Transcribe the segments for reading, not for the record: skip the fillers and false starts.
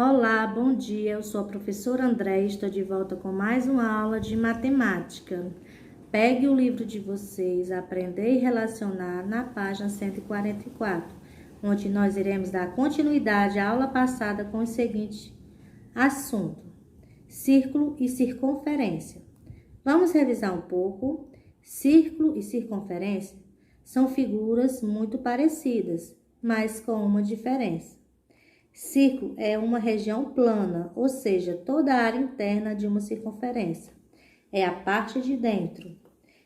Olá, bom dia. Eu sou a professora André e estou de volta com mais uma aula de matemática. Pegue o livro de vocês, Aprender e Relacionar, na página 144, onde nós iremos dar continuidade à aula passada com o seguinte assunto: círculo e circunferência. Vamos revisar um pouco. Círculo e circunferência são figuras muito parecidas, mas com uma diferença. Círculo é uma região plana, ou seja, toda a área interna de uma circunferência. É a parte de dentro.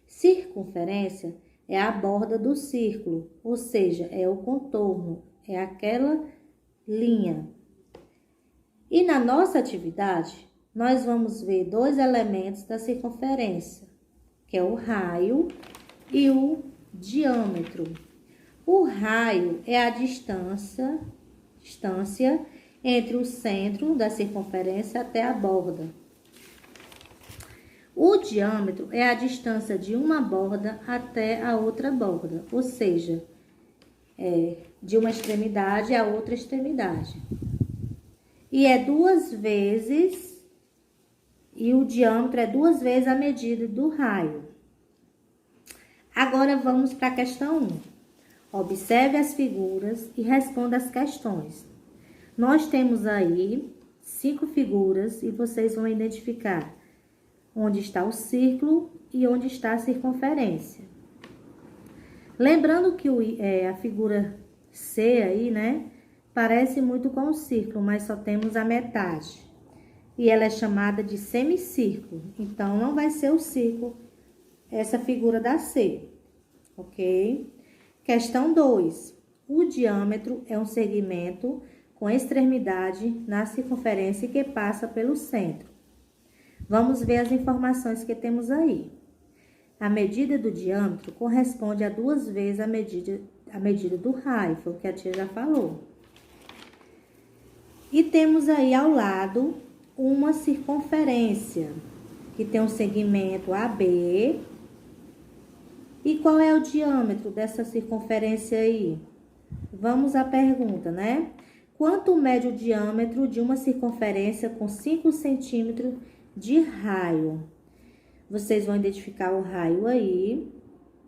Circunferência é a borda do círculo, ou seja, é o contorno, é aquela linha. E na nossa atividade, nós vamos ver dois elementos da circunferência, que é o raio e o diâmetro. O raio é a distância entre o centro da circunferência até a borda. O diâmetro é a distância de uma borda até a outra borda, ou seja, de uma extremidade à outra extremidade. E o diâmetro é 2 vezes a medida do raio. Agora vamos para a questão 1. Observe as figuras e responda as questões. Nós temos aí 5 figuras e vocês vão identificar onde está o círculo e onde está a circunferência. Lembrando que a figura C aí, né, parece muito com o círculo, mas só temos a metade. E ela é chamada de semicírculo, então não vai ser o círculo, essa figura da C, ok? Questão 2. O diâmetro é um segmento com extremidade na circunferência que passa pelo centro. Vamos ver as informações que temos aí. A medida do diâmetro corresponde a 2 vezes a medida do raio, foi o que a tia já falou. E temos aí ao lado uma circunferência, que tem um segmento AB. E qual é o diâmetro dessa circunferência aí? Vamos à pergunta, né? Quanto mede o diâmetro de uma circunferência com 5 centímetros de raio? Vocês vão identificar o raio aí,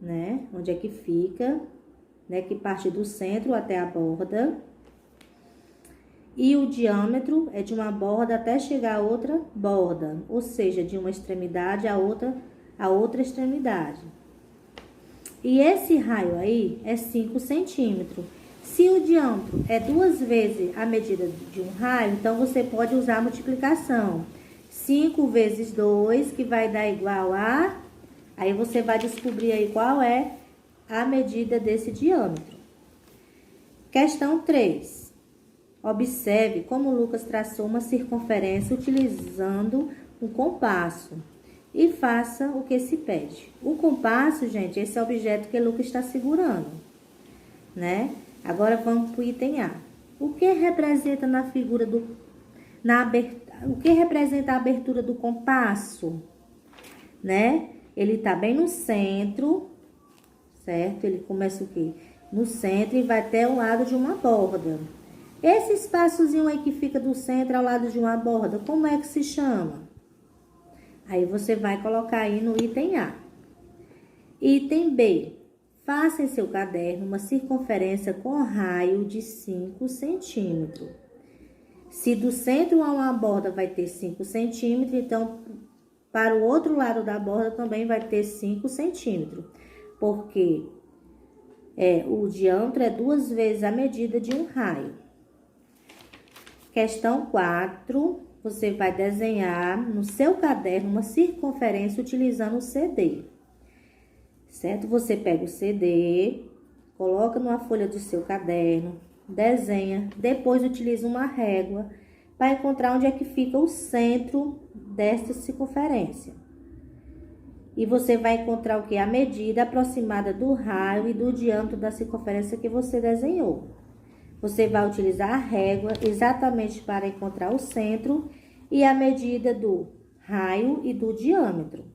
né? Onde é que fica, né? Que parte do centro até a borda. E o diâmetro é de uma borda até chegar a outra borda, ou seja, de uma extremidade a outra extremidade. E esse raio aí é 5 centímetros. Se o diâmetro é 2 vezes a medida de um raio, então você pode usar a multiplicação. 5 vezes 2, que vai dar igual a... Aí você vai descobrir aí qual é a medida desse diâmetro. Questão 3. Observe como o Lucas traçou uma circunferência utilizando um compasso. E faça o que se pede. O compasso, gente, esse é o objeto que o Lucas está segurando, né? Agora vamos para o item A. O que representa na figura o que representa a abertura do compasso, né? Ele tá bem no centro, certo? Ele começa o quê? No centro e vai até o lado de uma borda. Esse espaçozinho aí que fica do centro ao lado de uma borda, como é que se chama? Aí você vai colocar aí no item A. Item B. Faça em seu caderno uma circunferência com raio de 5 centímetros. Se do centro a uma borda vai ter 5 centímetros, então para o outro lado da borda também vai ter 5 centímetros. Porque o diâmetro é 2 vezes a medida de um raio. Questão 4. Você vai desenhar no seu caderno uma circunferência utilizando o CD. Certo? Você pega o CD, coloca numa folha do seu caderno, desenha, depois utiliza uma régua para encontrar onde é que fica o centro desta circunferência. E você vai encontrar o que? A medida aproximada do raio e do diâmetro da circunferência que você desenhou. Você vai utilizar a régua exatamente para encontrar o centro e a medida do raio e do diâmetro.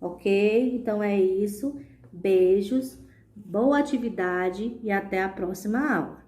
Ok? Então é isso. Beijos, boa atividade e até a próxima aula.